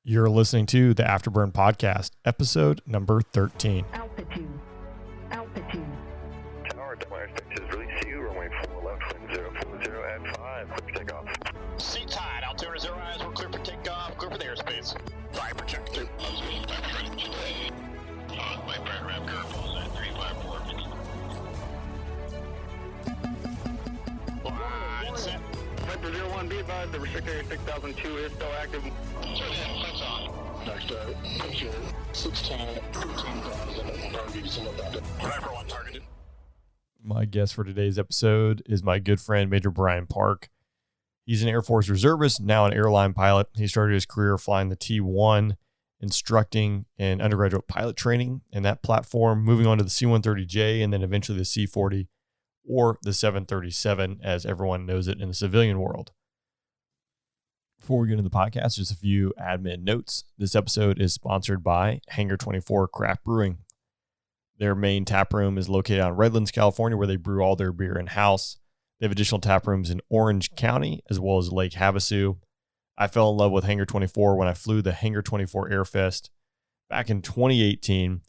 You're listening to the Afterburn Podcast, episode number 13. Altitude. Tower, Delaware Station, release you, runway 4 left, wind 040 at 5, clear for takeoff. Seat tied, altimeter 0 eyes, we're clear for takeoff, clear for the airspace. Fire projector. My right ramp curve at 354. Line set. Vector 01, be advised, the restricted area 6002 is still active. That's on. Next picture 16, 15,000, I'll give you some of that. Driver 1 targeted. My guest for today's episode is my good friend, Major Brian Park. He's an Air Force Reservist, now an airline pilot. He started his career flying the T-1, instructing in undergraduate pilot training in that platform, moving on to the C-130J, and then eventually the C-40 or the 737, as everyone knows it in the civilian world. Before we get into the podcast, just a few admin notes. This episode is sponsored by Hangar 24 Craft Brewing. Their main tap room is located out in Redlands, California, where they brew all their beer in-house. They have additional tap rooms in Orange County, as well as Lake Havasu. I fell in love with Hangar 24 when I flew the Hangar 24 Airfest back in 2018.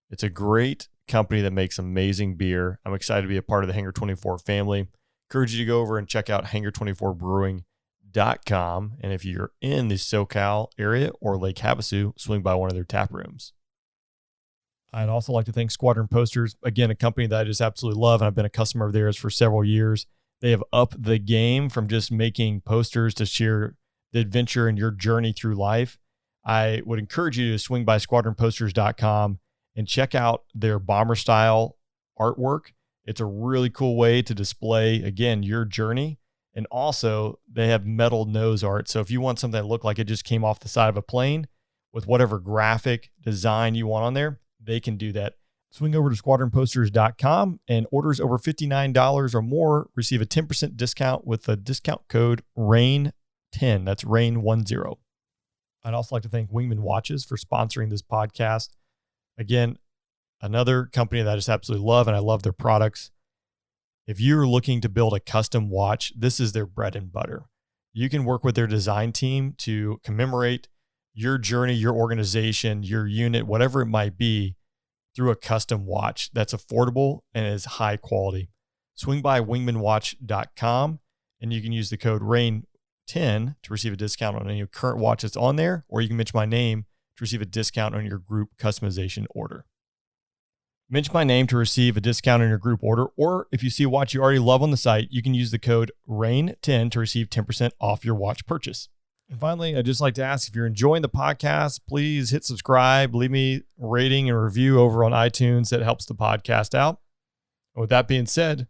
It's a great company that makes amazing beer. I'm excited to be a part of the Hangar 24 family. Encourage you to go over and check out hangar24brewing.com. And if you're in the SoCal area or Lake Havasu, swing by one of their tap rooms. I'd also like to thank Squadron Posters, again, a company that I just absolutely love, and I've been a customer of theirs for several years. They have upped the game from just making posters to share the adventure and your journey through life. I would encourage you to swing by squadronposters.com and check out their bomber style artwork. It's a really cool way to display, again, your journey. And also they have metal nose art. So if you want something that looked like it just came off the side of a plane with whatever graphic design you want on there, they can do that. Swing over to squadronposters.com, and orders over $59 or more receive a 10% discount with the discount code RAIN10. That's RAIN10. I'd also like to thank Wingman Watches for sponsoring this podcast. Again, another company that I just absolutely love, and I love their products. If you're looking to build a custom watch, this is their bread and butter. You can work with their design team to commemorate your journey, your organization, your unit, whatever it might be, through a custom watch that's affordable and is high quality. Swing by wingmanwatch.com and you can use the code RAIN10 to receive a discount on any current watch that's on there, or you can mention my name to receive a discount on your group customization order. Mention my name to receive a discount on your group order, or if you see a watch you already love on the site, you can use the code RAIN10 to receive 10% off your watch purchase. And finally, I'd just like to ask, if you're enjoying the podcast, please hit subscribe, leave me a rating and review over on iTunes. That helps the podcast out. And with that being said,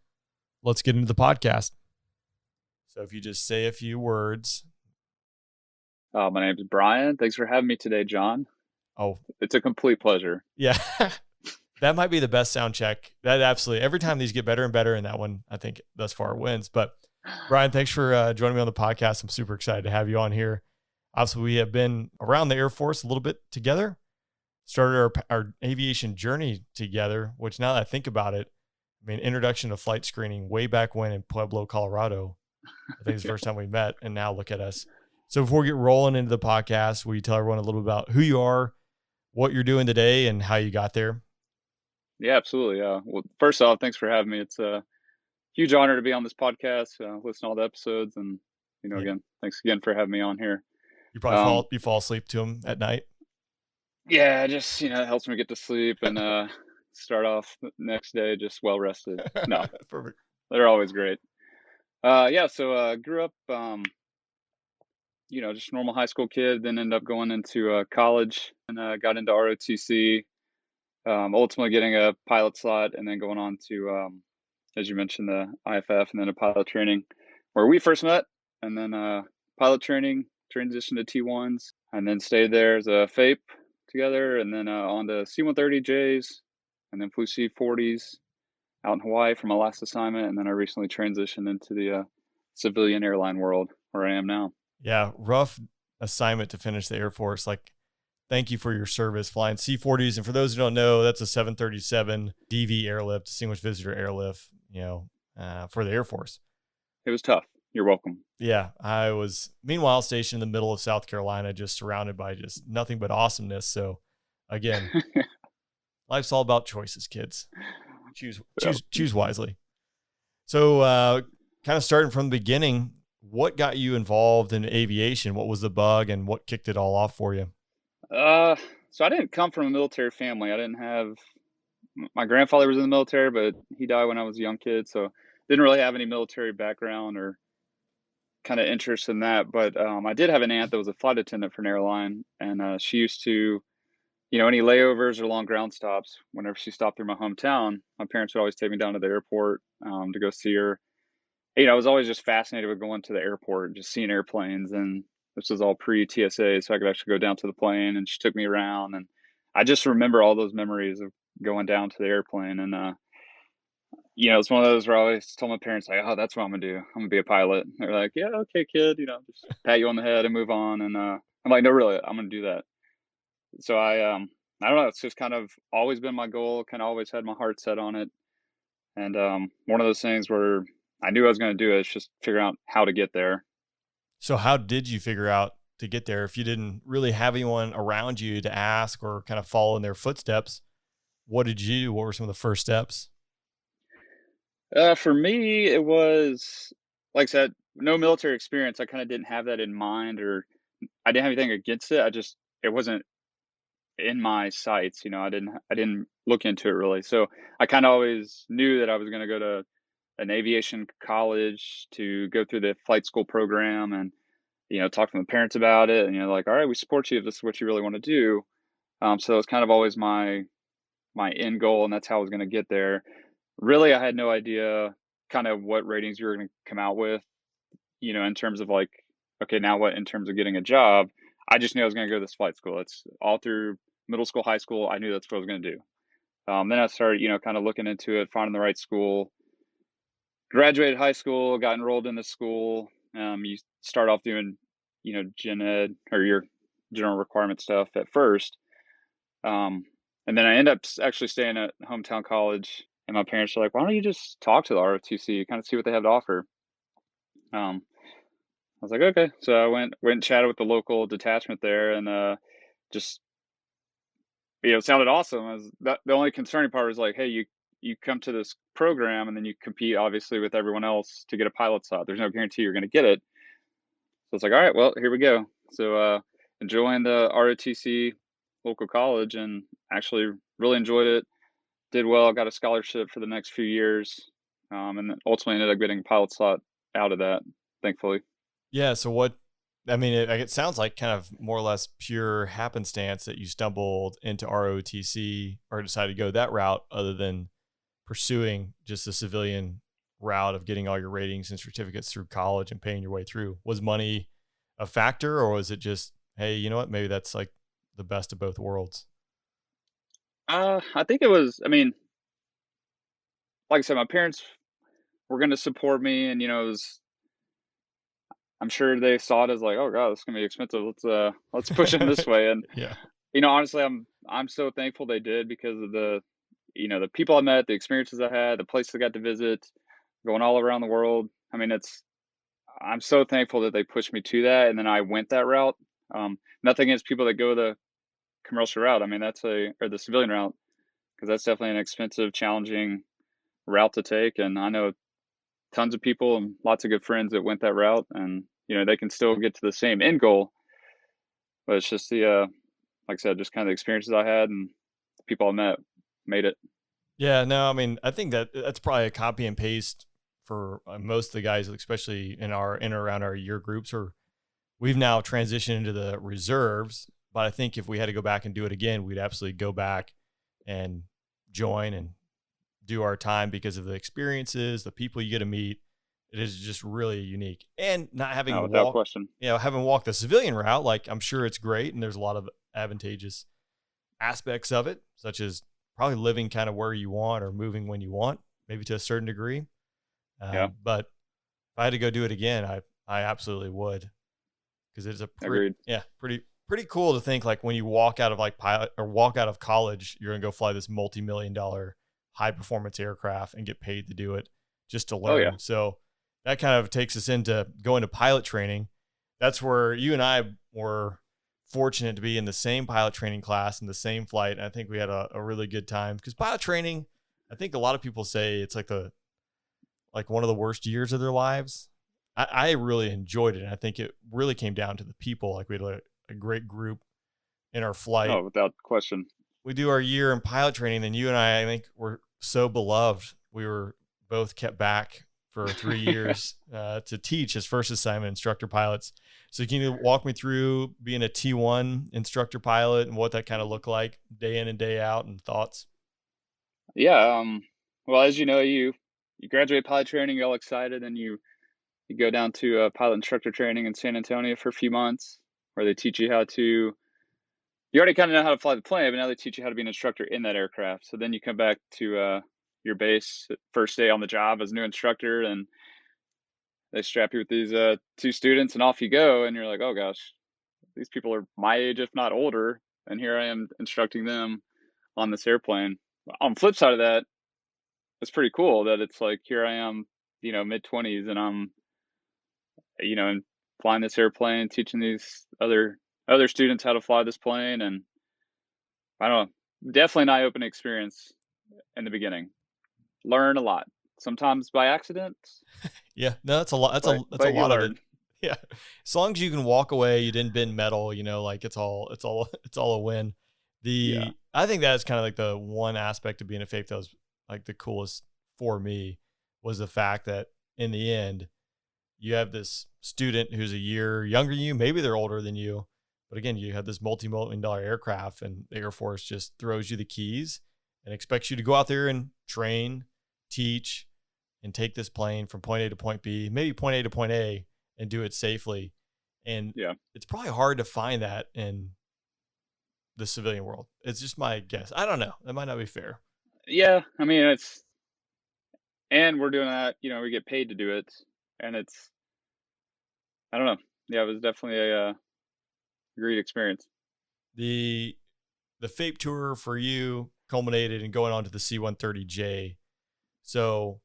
let's get into the podcast. So if you just say a few words. My name is Brian. Thanks for having me today, John. Oh, it's a complete pleasure. Yeah. That might be the best sound check. That absolutely, every time these get better and better, and that one, I think, thus far wins. But Brian, thanks for joining me on the podcast. I'm super excited to have you on here. Obviously, we have been around the Air Force a little bit together, started our aviation journey together, which now that I think about it, I mean, introduction to flight screening way back when in Pueblo, Colorado. I think it's the first time we met, and now look at us. So before we get rolling into the podcast, will you tell everyone a little bit about who you are, what you're doing today, and how you got there? Yeah, absolutely. Well, first off, thanks for having me. It's a huge honor to be on this podcast, listen to all the episodes. And, again, thanks again for having me on here. You probably fall asleep to them at night. Yeah, just, it helps me get to sleep and start off the next day just well rested. No, Perfect. They're always great. So grew up, just a normal high school kid, then ended up going into college and got into ROTC. Ultimately getting a pilot slot and then going on to, as you mentioned, the IFF and then a pilot training where we first met, and then pilot training, transitioned to T-1s, and then stayed there as a FAPE together, and then on to C-130Js, and then flew C-40s out in Hawaii for my last assignment, and then I recently transitioned into the civilian airline world where I am now. Yeah, rough assignment to finish the Air Force. Thank you for your service flying C-40s. And for those who don't know, that's a 737 DV airlift, distinguished visitor airlift, for the Air Force. It was tough. You're welcome. Yeah, I was meanwhile stationed in the middle of South Carolina, just surrounded by just nothing but awesomeness. So again, life's all about choices, kids. Choose wisely. So kind of starting from the beginning, what got you involved in aviation? What was the bug and what kicked it all off for you? So I didn't come from a military family. I didn't have my grandfather was in the military, but he died when I was a young kid, so didn't really have any military background or kind of interest in that. But I did have an aunt that was a flight attendant for an airline, and she used to, any layovers or long ground stops, whenever she stopped through my hometown, my parents would always take me down to the airport to go see her. I was always just fascinated with going to the airport, just seeing airplanes, and this was all pre-TSA, so I could actually go down to the plane, and she took me around, and I just remember all those memories of going down to the airplane, and it's one of those where I always told my parents, like, oh, that's what I'm gonna do. I'm gonna be a pilot. And they're like, yeah, okay, kid, just pat you on the head and move on. And I'm like, no, really, I'm gonna do that. So I don't know, it's just kind of always been my goal, kind of always had my heart set on it. And one of those things where I knew I was gonna do it, it's just figuring out how to get there. So how did you figure out to get there if you didn't really have anyone around you to ask or kind of follow in their footsteps? What did you do? What were some of the first steps? For me, it was, like I said, no military experience. I kind of didn't have that in mind, or I didn't have anything against it. It wasn't in my sights. I didn't look into it really. So I kind of always knew that I was going to go to an aviation college to go through the flight school program and, talk to my parents about it. And, like, all right, we support you if this is what you really want to do. So it was kind of always my end goal, and that's how I was going to get there. Really, I had no idea kind of what ratings you were going to come out with, in terms of like, okay, now what in terms of getting a job? I just knew I was going to go to this flight school. It's all through middle school, high school. I knew that's what I was going to do. Then I started, kind of looking into it, finding the right school. Graduated high school, got enrolled in the school. You start off doing, gen ed or your general requirement stuff at first. And then I end up actually staying at hometown college. And my parents are like, why don't you just talk to the ROTC, kind of see what they have to offer? I was like, okay. So I went and chatted with the local detachment there, and just, it sounded awesome. The only concerning part was like, hey, you come to this program and then you compete obviously with everyone else to get a pilot slot. There's no guarantee you're going to get it. So it's like, all right, well, here we go. So joined the ROTC local college and actually really enjoyed it. Did well, got a scholarship for the next few years, and then ultimately ended up getting a pilot slot out of that, thankfully. Yeah. So it sounds like kind of more or less pure happenstance that you stumbled into ROTC or decided to go that route other than pursuing just the civilian route of getting all your ratings and certificates through college and paying your way through. Was money a factor, or was it just, hey, you know what, maybe that's like the best of both worlds? I think it was, like I said, my parents were going to support me, and, I'm sure they saw it as like, oh God, this is going to be expensive. Let's push them this way. And, Yeah. Honestly, I'm so thankful they did because of the people I met, the experiences I had, the places I got to visit, going all around the world. I'm so thankful that they pushed me to that. And then I went that route. Nothing against people that go the commercial route. Or the civilian route, because that's definitely an expensive, challenging route to take. And I know tons of people and lots of good friends that went that route, and, they can still get to the same end goal. But it's just like I said, just kind of the experiences I had and the people I met made it. Yeah, no, I think that's probably a copy and paste for most of the guys, especially in and around our year groups, or we've now transitioned into the reserves. But I think if we had to go back and do it again, we'd absolutely go back and join and do our time because of the experiences, the people you get to meet. It is just really unique. And not having without question. Having walked the civilian route, like, I'm sure it's great, and there's a lot of advantageous aspects of it, such as probably living kind of where you want or moving when you want, maybe to a certain degree. But if I had to go do it again, I absolutely would, because it's a pretty cool to think, like, when you walk out of pilot or walk out of college, you're gonna go fly this multi-million-dollar high performance aircraft and get paid to do it just to learn. Oh, yeah. So that kind of takes us into going to pilot training. That's where you and I were fortunate to be in the same pilot training class in the same flight. And I think we had a really good time because pilot training, I think a lot of people say it's like one of the worst years of their lives. I really enjoyed it. And I think it really came down to the people. Like we had a great group in our flight. Oh, without question. We do our year in pilot training. Then you and I think were so beloved. We were both kept back for 3 years to teach as first assignment instructor pilots. So can you walk me through being a T-1 instructor pilot and what that kind of looked like day in and day out and thoughts? Yeah. Well, as you know, you graduate pilot training, you're all excited, and you go down to pilot instructor training in San Antonio for a few months, where they teach you how to. You already kind of know how to fly the plane, but now they teach you how to be an instructor in that aircraft. So then you come back to your base, first day on the job as a new instructor, and they strap you with these 2 students, and off you go. And you're like, oh gosh, these people are my age, if not older, and here I am instructing them on this airplane. On the flip side of that, it's pretty cool that it's like here I am, mid-20s, and I'm, and flying this airplane, teaching these other students how to fly this plane, and I don't know, definitely an eye-opening experience in the beginning. Learn a lot, sometimes by accident. Yeah, no, that's a lot. That's a lot of it. Yeah, as long as you can walk away, you didn't bend metal. Like it's all a win. I think that's kind of like the one aspect of being a FAPE that was like the coolest for me was the fact that in the end, you have this student who's a year younger than you, maybe they're older than you, but again, you have this multi-million-dollar aircraft, and the Air Force just throws you the keys and expects you to go out there and train, teach, and take this plane from point A to point B, maybe point A to point A, and do it safely. And it's probably hard to find that in the civilian world. It's just my guess. I don't know. That might not be fair. Yeah, I mean, and we're doing that, we get paid to do it, and I don't know. Yeah, it was definitely a great experience. The FAPE tour for you culminated in going on to the C-130J. So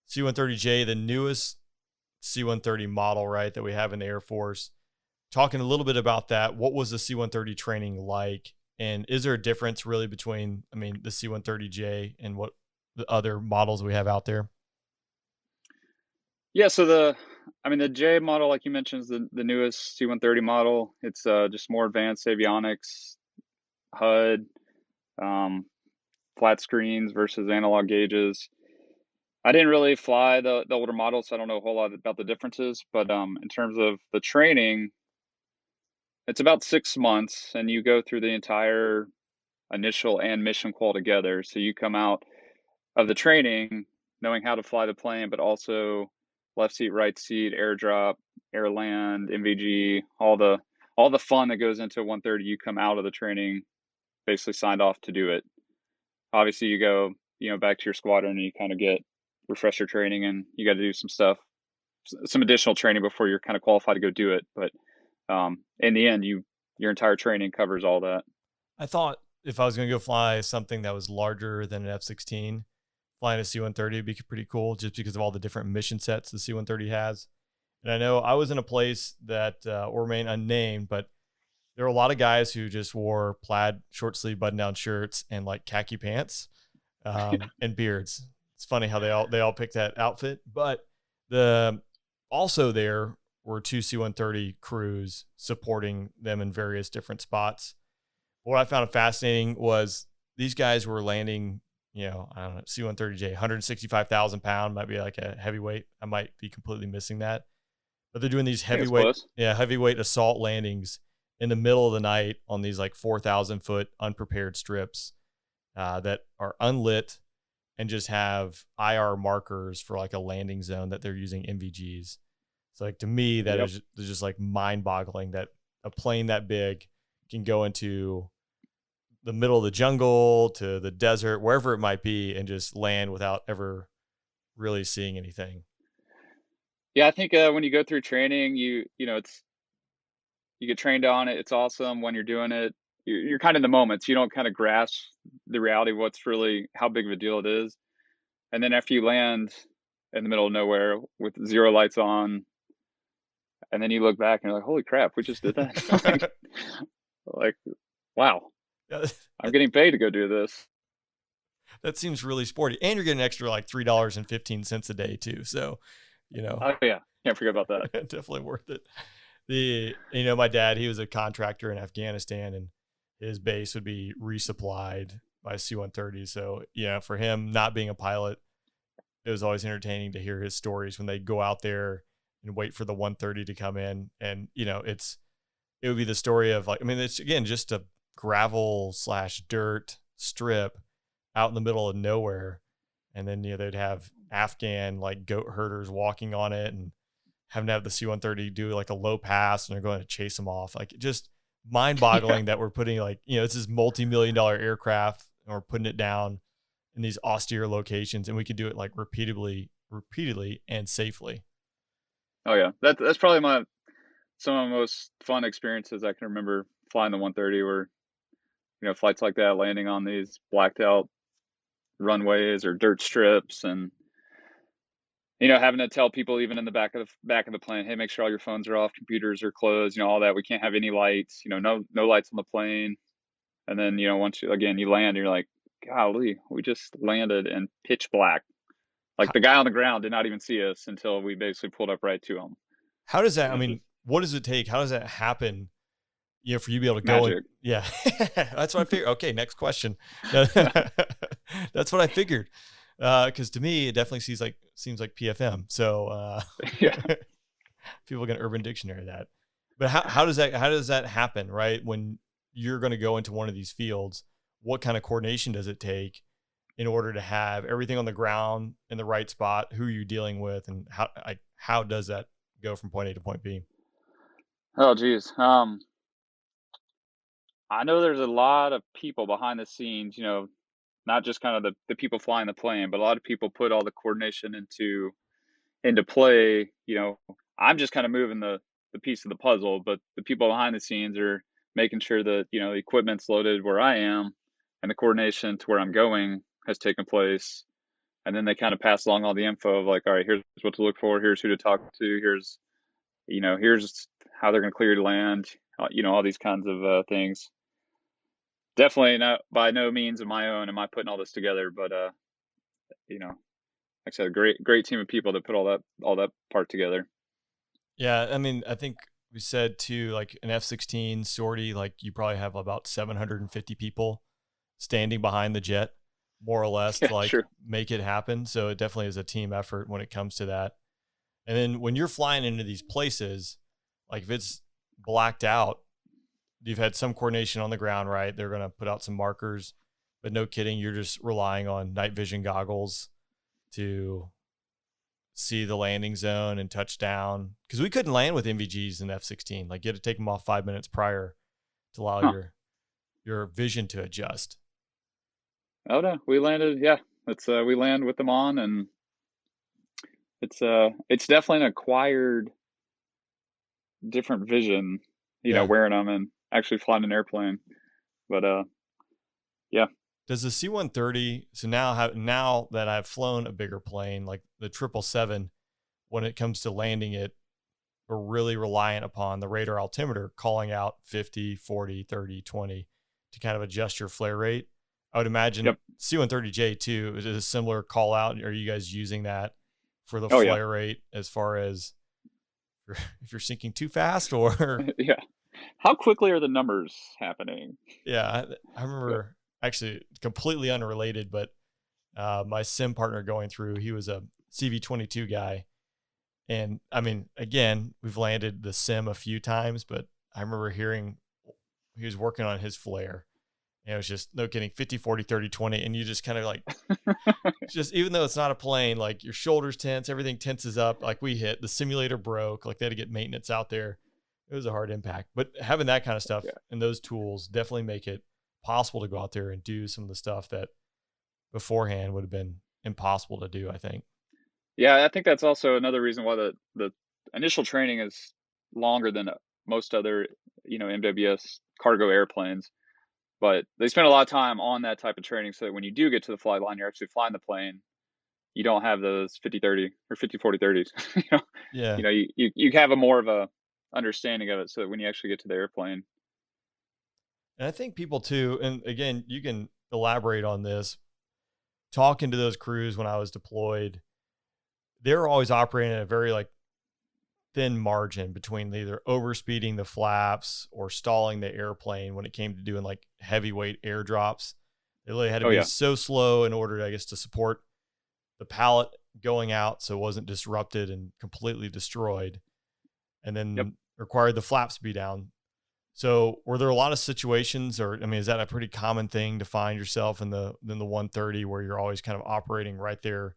C-130J, the newest C-130 model, right, that we have in the Air Force. Talking a little bit about that, what was the C-130 training like? And is there a difference really between, the C-130J and what the other models we have out there? Yeah, so the J model, like you mentioned, is the newest C-130 model. It's just more advanced avionics, HUD, flat screens versus analog gauges. I didn't really fly the older model, so I don't know a whole lot about the differences. But in terms of the training, it's about 6 months, and you go through the entire initial and mission qual together. So you come out of the training knowing how to fly the plane, but also left seat, right seat, airdrop, air land, MVG, all the fun that goes into 130. You come out of the training basically signed off to do it. Obviously, you go back to your squadron and you kind of get refresher training, and you got to do some additional training before you're kind of qualified to go do it. But in the end, your entire training covers all that. I thought if I was going to go fly something that was larger than an F-16, flying a C-130 would be pretty cool just because of all the different mission sets the C-130 has. And I know I was in a place that will remain unnamed, but there were a lot of guys who just wore plaid short sleeve button down shirts and like khaki pants and beards. It's funny how they all picked that outfit, but also there were 2 C-130 crews supporting them in various different spots. What I found fascinating was these guys were landing, I don't know, C-130J, 165,000 pound, might be like a heavyweight. I might be completely missing that, but they're doing these heavyweight assault landings in the middle of the night on these like 4,000 foot unprepared strips that are unlit and just have IR markers for like a landing zone that they're using MVGs. So like to me, that is just like mind boggling that a plane that big can go into the middle of the jungle to the desert, wherever it might be, and just land without ever really seeing anything. Yeah, I think when you go through training, you get trained on it. It's awesome when you're doing it. You're kind of in the moment, so you don't kind of grasp the reality of how big of a deal it is. And then after you land, in the middle of nowhere with 0 lights on. And then you look back and you're like, holy crap, we just did that. like, wow, Yeah, I'm getting paid to go do this. that seems really sporty. And you're getting an extra like $3.15 a day too. So, Oh yeah, can't forget about that. definitely worth it. My dad, he was a contractor in Afghanistan, and his base would be resupplied by C-130. So, for him not being a pilot, it was always entertaining to hear his stories when they'd go out there and wait for the 130 to come in. And, it would be the story of it's again, just a gravel / dirt strip out in the middle of nowhere. And then, they'd have Afghan like goat herders walking on it and having to have the C-130 do like a low pass, and they're going to chase them off. Like, just mind boggling that we're putting it's this multi-million-dollar aircraft and we're putting it down in these austere locations, and we could do it like repeatedly and safely. Oh yeah, that's probably some of the most fun experiences I can remember flying the 130 were, flights like that, landing on these blacked out runways or dirt strips, and having to tell people even in the back of the plane, hey, make sure all your phones are off, computers are closed, all that. We can't have any lights, no lights on the plane. And then, once you land, you're like, golly, we just landed in pitch black. Like, the guy on the ground did not even see us until we basically pulled up right to him. How does that, what does it take? How does that happen? For you to be able to go Magic. Yeah, that's what I figured. Okay, next question. That's what I figured. Because to me, it definitely seems like PFM. So yeah, people get Urban Dictionary that. But how does that happen, right? When you're going to go into one of these fields, what kind of coordination does it take in order to have everything on the ground in the right spot? Who are you dealing with, and how does that go from point A to point B? Oh, geez. I know there's a lot of people behind the scenes, not just kind of the people flying the plane, but a lot of people put all the coordination into play. I'm just kind of moving the piece of the puzzle, but the people behind the scenes are making sure that, the equipment's loaded where I am and the coordination to where I'm going has taken place. And then they kind of pass along all the info of like, all right, here's what to look for. Here's who to talk to. Here's how they're going to clear your land, all these kinds of things. Definitely not by no means of my own am I putting all this together, but like I said, a great team of people that put all that part together. Yeah, I think we said too, like an F-16 sortie, like you probably have about 750 people standing behind the jet, more or less, to Sure. make it happen. So it definitely is a team effort when it comes to that. And then when you're flying into these places, like if it's blacked out, you've had some coordination on the ground, right? They're going to put out some markers, but no kidding, you're just relying on night vision goggles to see the landing zone and touchdown. Because we couldn't land with NVGs in F-16. Like, you had to take them off 5 minutes prior to allow your vision to adjust. Oh no, we landed. Yeah, we land with them on, and it's definitely an acquired different vision, wearing them and actually flying an airplane. But yeah. Does the C-130? So now that I've flown a bigger plane like the 777, when it comes to landing it, we're really reliant upon the radar altimeter calling out 50, 40, 30, 20 to kind of adjust your flare rate. I would imagine C-130J too is a similar call out. Are you guys using that for the flare rate as far as if you're sinking too fast or? Yeah. How quickly are the numbers happening? Yeah, I remember actually completely unrelated, but my sim partner going through, he was a CV-22 guy. And again, we've landed the sim a few times, but I remember hearing he was working on his flare. And it was just, no kidding, 50, 40, 30, 20. And you just kind of like, just even though it's not a plane, like your shoulders tense, everything tenses up. Like the simulator broke, like they had to get maintenance out there. It was a hard impact. But having that kind of stuff and those tools definitely make it possible to go out there and do some of the stuff that beforehand would have been impossible to do, I think. Yeah, I think that's also another reason why the initial training is longer than most other, MWS cargo airplanes. But they spend a lot of time on that type of training so that when you do get to the flight line, you're actually flying the plane, you don't have those 50-30 or 50-40-30s. Yeah. You have a more of a understanding of it, so that when you actually get to the airplane. And I think people too, and again, you can elaborate on this, talking to those crews when I was deployed, they're always operating at a very like thin margin between either overspeeding the flaps or stalling the airplane when it came to doing like heavyweight airdrops. They really had to Oh be yeah. so slow in order, I guess, to support the pallet going out so it wasn't disrupted and completely destroyed, and Yep. then required the flaps to be down. So were there a lot of situations, or I mean, is that a pretty common thing to find yourself in the 130 where you're always kind of operating right there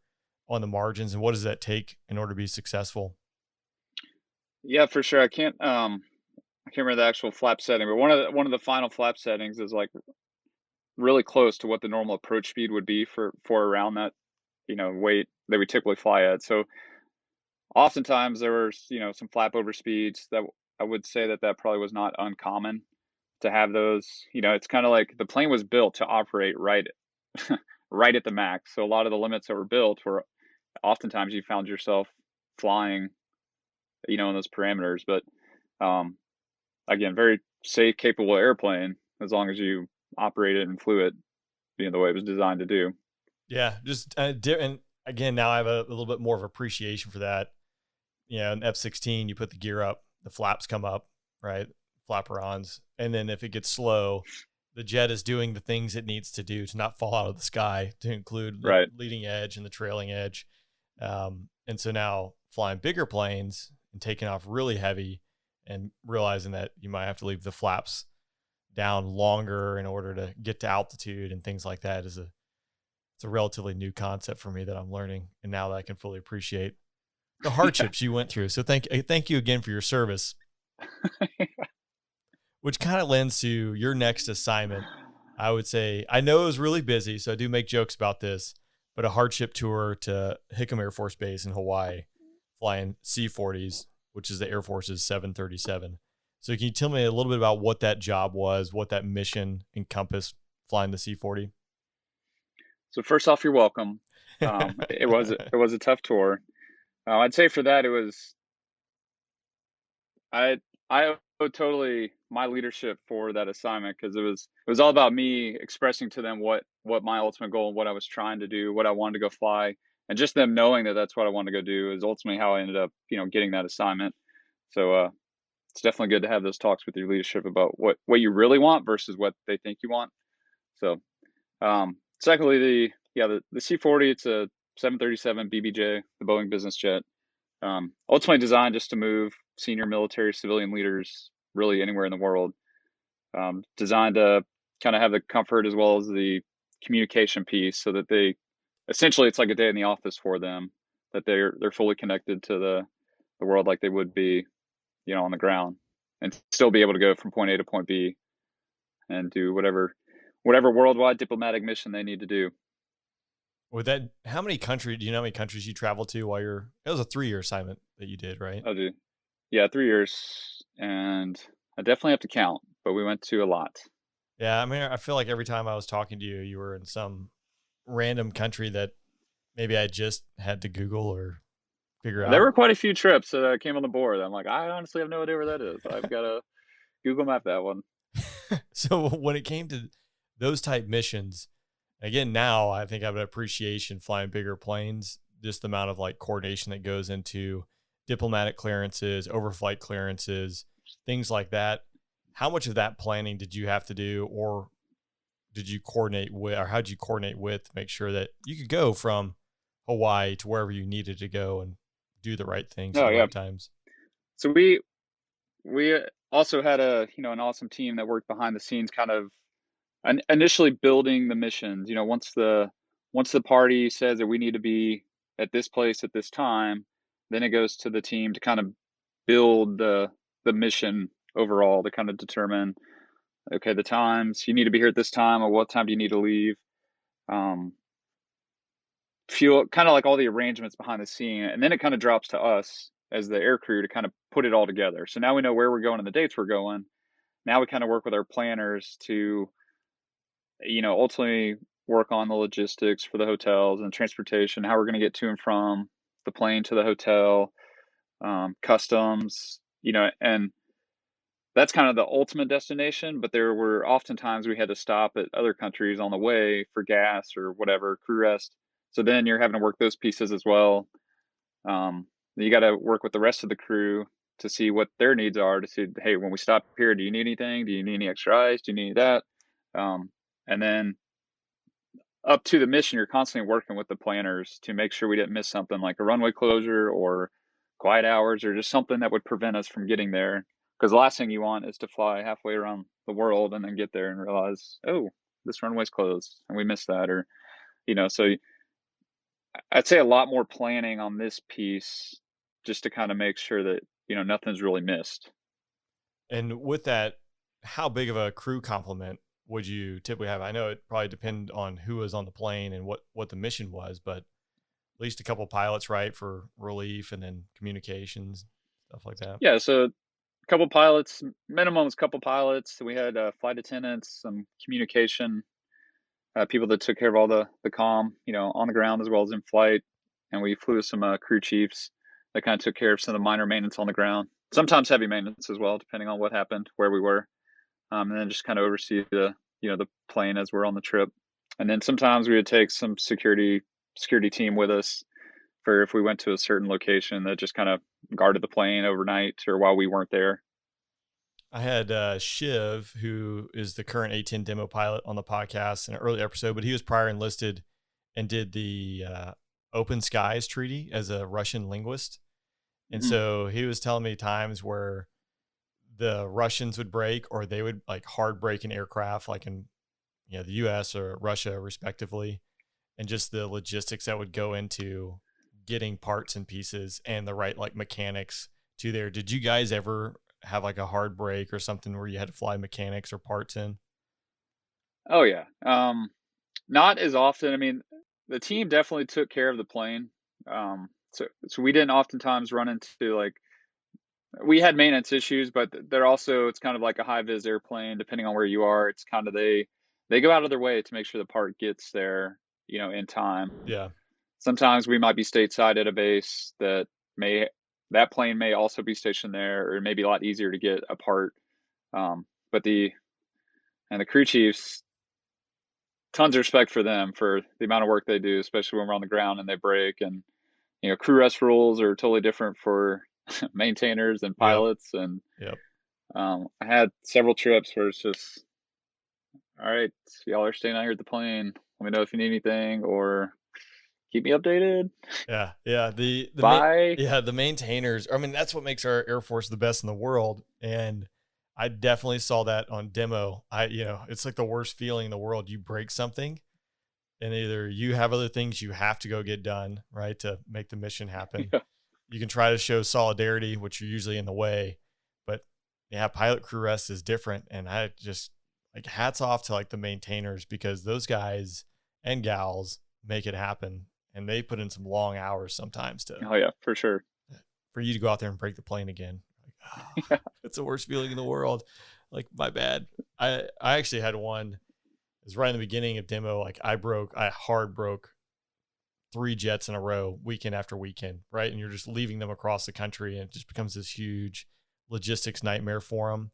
on the margins? And what does that take in order to be successful? Yeah, for sure. I can't remember the actual flap setting, but one of the final flap settings is like really close to what the normal approach speed would be for around that, weight that we typically fly at. So oftentimes there were, some flap over speeds that I would say that probably was not uncommon to have those. It's kind of like the plane was built to operate right right at the max. So a lot of the limits that were built were oftentimes you found yourself flying, in those parameters. But um, again, very safe, capable airplane as long as you operate it and flew it, the way it was designed to do. Yeah, just and again, now I have a little bit more of appreciation for that. In F-16, you put the gear up, the flaps come up, right? Flaperons. And then if it gets slow, the jet is doing the things it needs to do to not fall out of the sky, to include the Right. leading edge and the trailing edge. And so now flying bigger planes and taking off really heavy and realizing that you might have to leave the flaps down longer in order to get to altitude and things like that it's a relatively new concept for me that I'm learning. And now that I can fully appreciate the hardships you went through. So thank you again for your service, which kind of lends to your next assignment. I would say, I know it was really busy, so I do make jokes about this, but a hardship tour to Hickam Air Force Base in Hawaii, flying C-40s, which is the Air Force's 737. So can you tell me a little bit about what that job was, what that mission encompassed flying the C-40? So first off, you're welcome. It was a tough tour. I'd say for that I owe totally my leadership for that assignment, because it was all about me expressing to them what my ultimate goal and what I was trying to do, what I wanted to go fly, and just them knowing that that's what I wanted to go do is ultimately how I ended up getting that assignment. So it's definitely good to have those talks with your leadership about what you really want versus what they think you want. So secondly, the C-40, it's a 737 BBJ, the Boeing business jet. Ultimately designed just to move senior military civilian leaders really anywhere in the world. Designed to kind of have the comfort as well as the communication piece, so that they essentially it's like a day in the office for them, that they're fully connected to the world like they would be, on the ground, and still be able to go from point A to point B and do whatever worldwide diplomatic mission they need to do. With that, how many countries, do you know how many countries you traveled to while it was a 3-year assignment that you did, right? I do. Yeah, 3 years, and I definitely have to count, but we went to a lot. Yeah. I mean, I feel like every time I was talking to you, you were in some random country that maybe I just had to Google or figure There out. were quite a few trips that came on the board. I'm like, I honestly have no idea where that is. I've got to Google map that one. So when it came to those type missions, again, now I think I have an appreciation flying bigger planes, just the amount of like coordination that goes into diplomatic clearances, overflight clearances, things like that. How much of that planning did you have to do, or did you coordinate with, or how did you coordinate with to make sure that you could go from Hawaii to wherever you needed to go and do the right things at Oh the yeah. right times? So we also had an awesome team that worked behind the scenes, kind of initially building the missions. Once the party says that we need to be at this place at this time, then it goes to the team to kind of build the mission overall, to kind of determine, okay, the times you need to be here at this time, or what time do you need to leave. Um, Fuel, kind of like all the arrangements behind the scene, and then it kind of drops to us as the air crew to kind of put it all together. So now we know where we're going and the dates we're going. Now we kind of work with our planners to ultimately work on the logistics for the hotels and transportation, how we're going to get to and from the plane to the hotel, customs, and that's kind of the ultimate destination. But there were oftentimes we had to stop at other countries on the way for gas or whatever, crew rest. So then you're having to work those pieces as well. You got to work with the rest of the crew to see what their needs are, to see, hey, when we stop here, do you need anything? Do you need any extra ice? Do you need that? And then up to the mission, you're constantly working with the planners to make sure we didn't miss something like a runway closure or quiet hours or just something that would prevent us from getting there. Because the last thing you want is to fly halfway around the world and then get there and realize, oh, this runway's closed and we missed that. Or, so I'd say a lot more planning on this piece just to kind of make sure that, nothing's really missed. And with that, how big of a crew complement would you typically have? I know it probably depended on who was on the plane and what the mission was, but at least a couple pilots, right, for relief and then communications, stuff like that. Yeah, so a couple pilots, minimum was a couple pilots. We had flight attendants, some communication people that took care of all the comm, on the ground as well as in flight. And we flew with some crew chiefs that kind of took care of some of the minor maintenance on the ground. Sometimes heavy maintenance as well, depending on what happened, where we were. And then just kind of oversee the plane as we're on the trip. And then sometimes we would take some security team with us for if we went to a certain location that just kind of guarded the plane overnight or while we weren't there. I had Shiv, who is the current A-10 demo pilot, on the podcast in an early episode, but he was prior enlisted and did the Open Skies Treaty as a Russian linguist. And so he was telling me times where the Russians would break or they would like hard break an aircraft, like in the US or Russia respectively, and just the logistics that would go into getting parts and pieces and the right like mechanics to there. Did you guys ever have like a hard break or something where you had to fly mechanics or parts in? Oh yeah. Not as often. I mean, the team definitely took care of the plane. So we didn't oftentimes run into like, we had maintenance issues, but they're also, it's kind of like a high vis airplane, depending on where you are. It's kind of, they go out of their way to make sure the part gets there, in time. Yeah. Sometimes we might be stateside at a base that plane may also be stationed there, or it may be a lot easier to get a part. But the crew chiefs, tons of respect for them for the amount of work they do, especially when we're on the ground and they break. And, crew rest rules are totally different for maintainers and pilots. Yep. And Yep. I had several trips where it's just, all right, y'all are staying out here at the plane. Let me know if you need anything or keep me updated. Yeah. Yeah. Bye. The maintainers, I mean, that's what makes our Air Force the best in the world. And I definitely saw that on demo. It's like the worst feeling in the world. You break something and either you have other things you have to go get done, right, to make the mission happen. Yeah. You can try to show solidarity, which you're usually in the way, but pilot crew rest is different. And I just like hats off to like the maintainers, because those guys and gals make it happen. And they put in some long hours sometimes Oh yeah, for sure. For you to go out there and break the plane again. Like, it's the worst feeling in the world. Like, my bad. I actually had one. It was right in the beginning of demo. Like I hard broke 3 jets in a row, weekend after weekend, right? And you're just leaving them across the country, and it just becomes this huge logistics nightmare for them.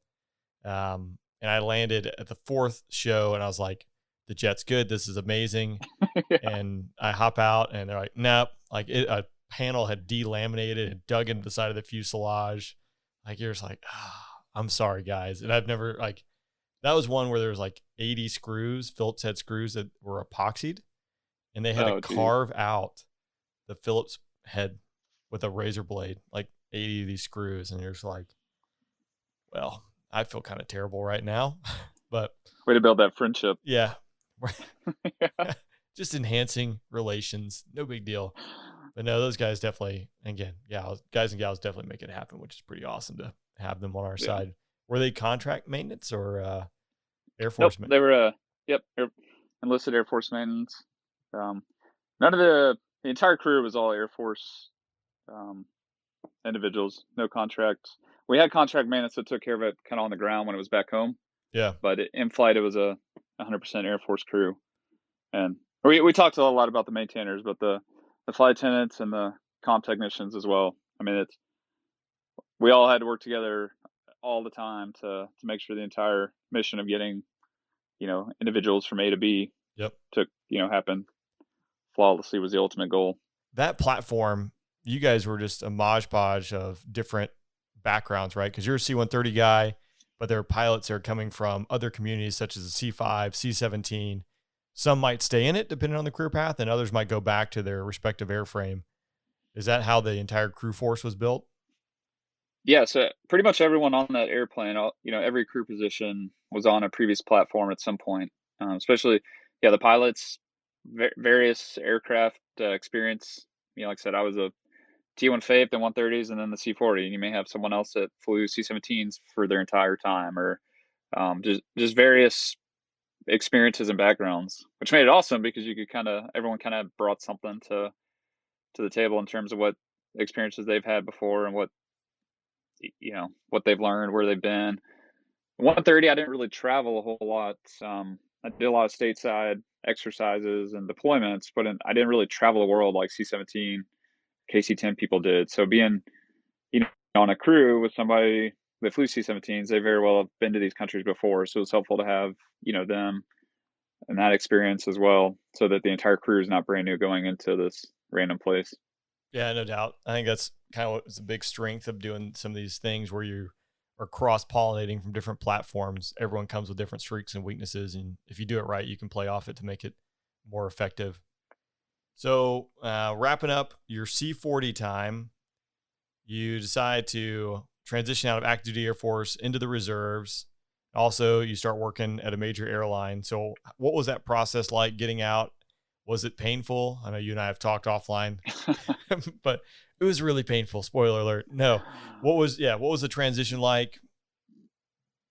And I landed at the 4th show, and I was like, the jet's good. This is amazing. Yeah. And I hop out, and they're like, nope. Like a panel had delaminated and dug into the side of the fuselage. Like you're just like, I'm sorry, guys. And I've never that was one where there was like 80 screws, Phillips head screws that were epoxied. And they had to carve out the Phillips head with a razor blade, like 80 of these screws. And you're just like, well, I feel kind of terrible right now, but way to build that friendship. Yeah. Yeah. Just enhancing relations. No big deal. But no, those guys definitely, again, guys and gals definitely make it happen, which is pretty awesome to have them on our side. Were they contract maintenance or Air Force? Nope, they were, enlisted Air Force maintenance. None of the entire crew was all Air Force individuals, no contract. We had contract maintenance that took care of it kind of on the ground when it was back home. Yeah. But in flight, it was a 100% Air Force crew. And we talked a lot about the maintainers, but the flight attendants and the comp technicians as well. I mean, we all had to work together all the time to make sure the entire mission of getting, individuals from A to B Yep. to, happen flawlessly was the ultimate goal. That platform, you guys were just a modge of different backgrounds, right? Because you're a C-130 guy, but there are pilots that are coming from other communities such as the C-5, C-17. Some might stay in it depending on the career path, and others might go back to their respective airframe. Is that how the entire crew force was built? Yeah, so pretty much everyone on that airplane, every crew position was on a previous platform at some point. Especially, the pilots, various aircraft experience. Like I said, I was a T-1 FAPE, then 130s, and then the C-40. And you may have someone else that flew C-17s for their entire time, or just various experiences and backgrounds, which made it awesome because you could everyone kind of brought something to the table in terms of what experiences they've had before and what they've learned, where they've been. 130, I didn't really travel a whole lot. I did a lot of stateside exercises and deployments, but I didn't really travel the world like C-17, KC-10 people did. So being, on a crew with somebody that flew C-17s, they very well have been to these countries before. So it's helpful to have, them and that experience as well, so that the entire crew is not brand new going into this random place. Yeah, no doubt. I think that's kind of what's a big strength of doing some of these things where you are cross-pollinating from different platforms. Everyone comes with different strengths and weaknesses, and if you do it right, you can play off it to make it more effective. So wrapping up your C-40 time, you decide to transition out of active duty Air Force into the reserves. Also, you start working at a major airline. So what was that process like getting out? Was it painful? I know you and I have talked offline, but it was really painful. Spoiler alert. No. What was the transition like?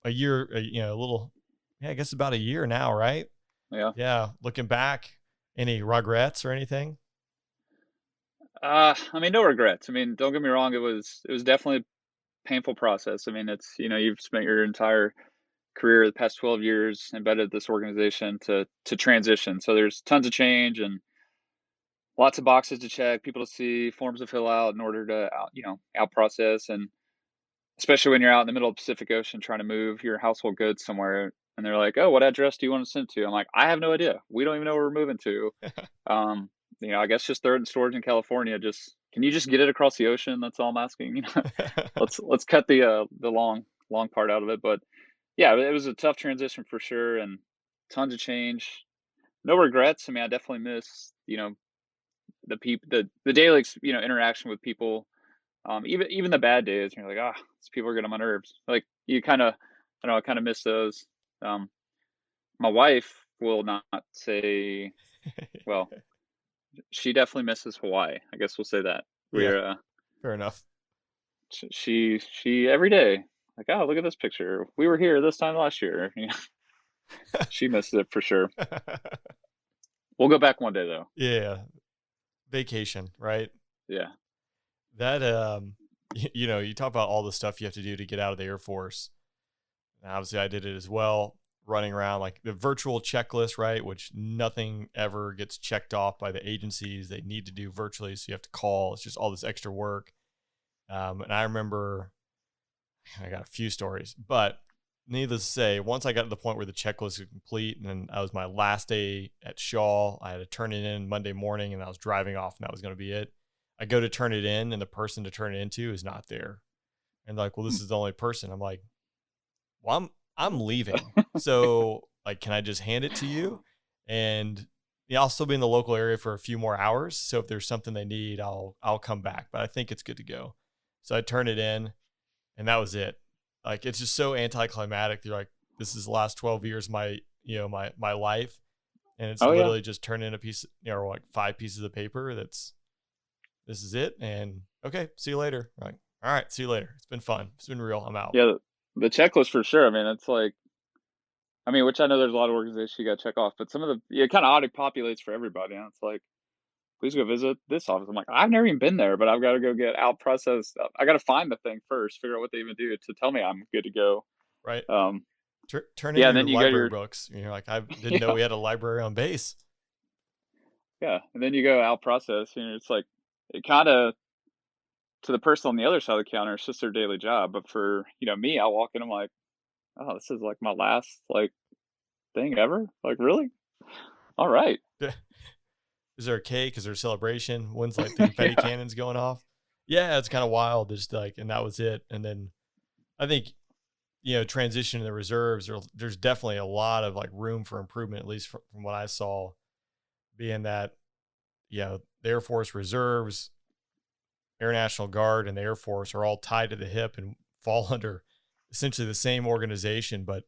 A year, I guess about a year now, right? Yeah. Yeah. Looking back, any regrets or anything? I mean, no regrets. I mean, don't get me wrong. It was definitely a painful process. I mean, it's, you've spent your entire career, the past 12 years embedded at this organization to transition. So there's tons of change and lots of boxes to check, people to see, forms to fill out in order to, out process. And especially when you're out in the middle of the Pacific Ocean trying to move your household goods somewhere, and they're like, "Oh, what address do you want to send to?" I'm like, "I have no idea. We don't even know where we're moving to." I guess just throw it in storage in California. Can you just get it across the ocean? That's all I'm asking. Let's cut the long part out of it. But yeah, it was a tough transition for sure, and tons of change. No regrets. I mean, I definitely miss the people, the daily interaction with people. Even the bad days, you're like, these people are getting on my nerves. Like you kind of, I kind of miss those. My wife will not say, well, she definitely misses Hawaii. I guess we'll say that. Yeah, fair enough. She every day, like, oh, look at this picture. We were here this time last year. She misses it for sure. We'll go back one day though. Yeah. Vacation, right? Yeah. That, you talk about all the stuff you have to do to get out of the Air Force. And obviously I did it as well, running around like the virtual checklist, right? Which nothing ever gets checked off by the agencies. They need to do virtually. So you have to call. It's just all this extra work. And I remember I got a few stories, but needless to say, once I got to the point where the checklist was complete and I was my last day at Shaw, I had to turn it in Monday morning and I was driving off and that was going to be it. I go to turn it in and the person to turn it into is not there. And like, well, this is the only person. I'm like, well, I'm leaving. So like, can I just hand it to you? And I'll still be in the local area for a few more hours. So if there's something they need, I'll come back, but I think it's good to go. So I turn it in and that was it. Like, it's just so anticlimactic. You're like, this is the last 12 years of my life. And it's literally just turn in a piece, or like 5 pieces of paper. This is it. And okay, see you later. Like, all right, see you later. It's been fun. It's been real. I'm out. Yeah. The checklist for sure. I mean, it's like, which I know there's a lot of organizations you got to check off, but some of it kind of auto populates for everybody. And it's like, please go visit this office. I'm like, I've never even been there, but I've got to go get out process stuff. I got to find the thing first, figure out what they even do to tell me I'm good to go. Right. Turn in your then you library books. You're like, I didn't know we had a library on base. Yeah. And then you go out process, it's like, it kind of, to the person on the other side of the counter, it's just their daily job. But for, me, I walk in, I'm like, oh, this is like my last like thing ever. Like, really? All right. Is there a cake? Is there a celebration? When's like the confetti Yeah. cannons going off? Yeah, it's kind of wild. Just like, and that was it. And then I think, transition to the reserves, there's definitely a lot of like room for improvement, at least from what I saw, being that, the Air Force Reserves, Air National Guard, and the Air Force are all tied to the hip and fall under essentially the same organization, but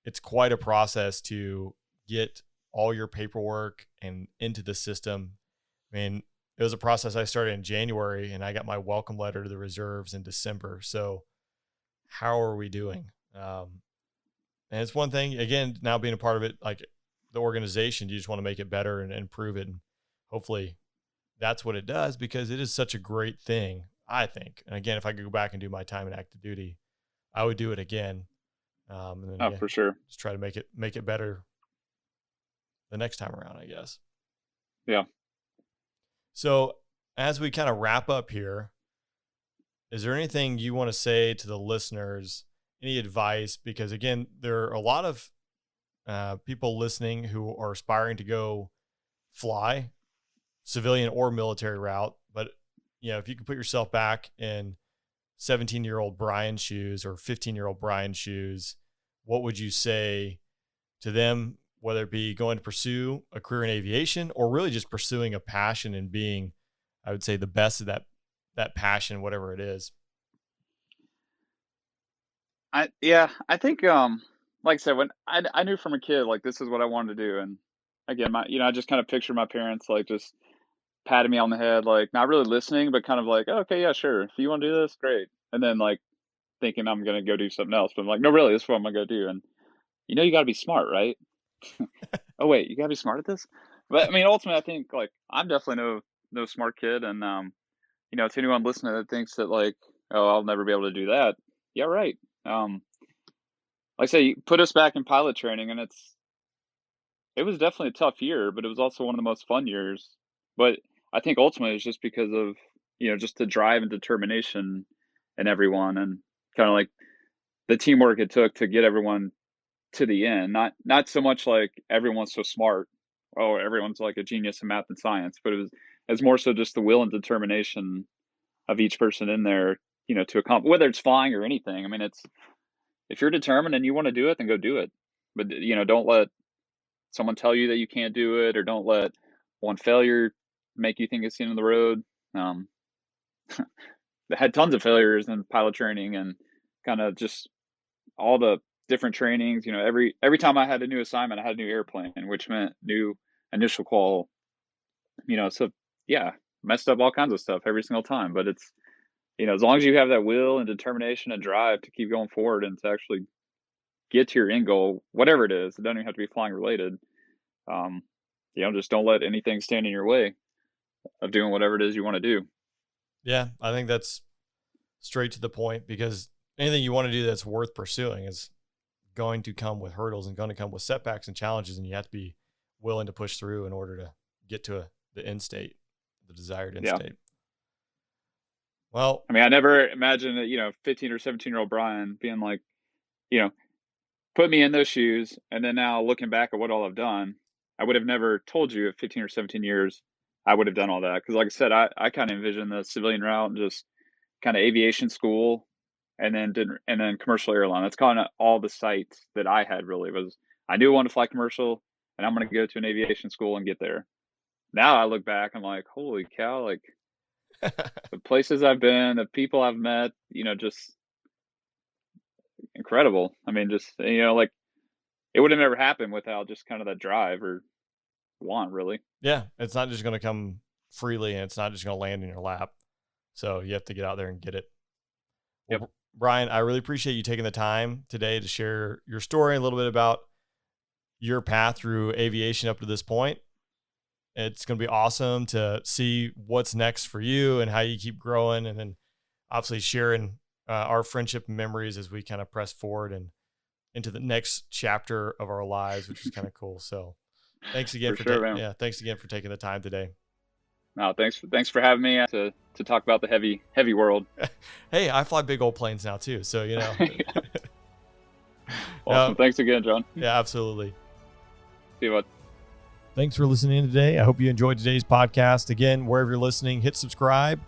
it's quite a process to get all your paperwork and into the system. I mean, it was a process I started in January, and I got my welcome letter to the reserves in December. So how are we doing? And it's one thing, again, now being a part of it, like the organization, you just want to make it better and improve it. And hopefully that's what it does, because it is such a great thing, I think. And again, if I could go back and do my time in active duty, I would do it again. And then Oh, again, for sure. just try to make it better the next time around, I guess. Yeah. So as we kind of wrap up here, is there anything you want to say to the listeners? Any advice? Because again, there are a lot of people listening who are aspiring to go fly, civilian or military route. But if you could put yourself back in 17-year-old Brian's shoes or 15-year-old Brian's shoes, what would you say to them, whether it be going to pursue a career in aviation or really just pursuing a passion and being, I would say, the best of that passion, whatever it is? I think like I said, when I knew from a kid like this is what I wanted to do. And again, I just kind of picture my parents like just patting me on the head, like not really listening, but kind of like, oh, okay, yeah, sure, if you want to do this, great. And then like thinking I'm gonna go do something else, but I'm like, no, really, this is what I'm gonna go do. And you got to be smart, right? Oh wait, you gotta be smart at this. But I mean, ultimately, I think like I'm definitely no smart kid. And to anyone listening that thinks that like, oh, I'll never be able to do that, yeah, right. Like I say, you put us back in pilot training, and it was definitely a tough year, but it was also one of the most fun years. But I think ultimately it's just because of just the drive and determination in everyone, and kind of like the teamwork it took to get everyone to the end. Not so much like everyone's so smart, or everyone's like a genius in math and science, but it was more so just the will and determination of each person in there, to accomplish, whether it's flying or anything. I mean, it's, if you're determined and you want to do it, then go do it. But don't let someone tell you that you can't do it, or don't let one failure make you think it's the end of the road. Um, I had tons of failures in pilot training, and kind of just all the different trainings. Every time I had a new assignment, I had a new airplane, which meant new initial qual. So yeah, messed up all kinds of stuff every single time. But it's, as long as you have that will and determination and drive to keep going forward and to actually get to your end goal, whatever it is, it doesn't even have to be flying related. Um, just don't let anything stand in your way of doing whatever it is you want to do. Yeah, I think that's straight to the point, because anything you want to do that's worth pursuing is going to come with hurdles and going to come with setbacks and challenges, and you have to be willing to push through in order to get to the end state, the desired end state. Well, I mean, I never imagined that 15 or 17-year-old Brian being like, put me in those shoes, and then now looking back at what all I've done, I would have never told you at 15 or 17 years I would have done all that. Because like I said, I kind of envisioned the civilian route and just kind of aviation school, and then commercial airline. That's kind of all the sites that I had. Really was, I knew I wanted to fly commercial, and I'm going to go to an aviation school and get there. Now I look back, I'm like, holy cow, like the places I've been, the people I've met, just incredible. I mean, just, like it would have never happened without just kind of that drive or want, really. Yeah, it's not just going to come freely, and it's not just going to land in your lap. So you have to get out there and get it. Well, Yep. Brian, I really appreciate you taking the time today to share your story, a little bit about your path through aviation up to this point. It's going to be awesome to see what's next for you and how you keep growing, and then obviously sharing our friendship and memories as we kind of press forward and into the next chapter of our lives, which is kind of cool. So Thanks again For sure, man. yeah. Thanks again for taking the time today. No, thanks for having me to talk about the heavy world. Hey, I fly big old planes now too, so you know. Awesome. Thanks again, John. Yeah, absolutely. See you, bud. Thanks for listening today. I hope you enjoyed today's podcast. Again, wherever you're listening, hit subscribe.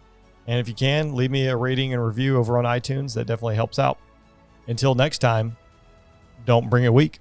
And if you can, leave me a rating and review over on iTunes. That definitely helps out. Until next time, don't bring it weak.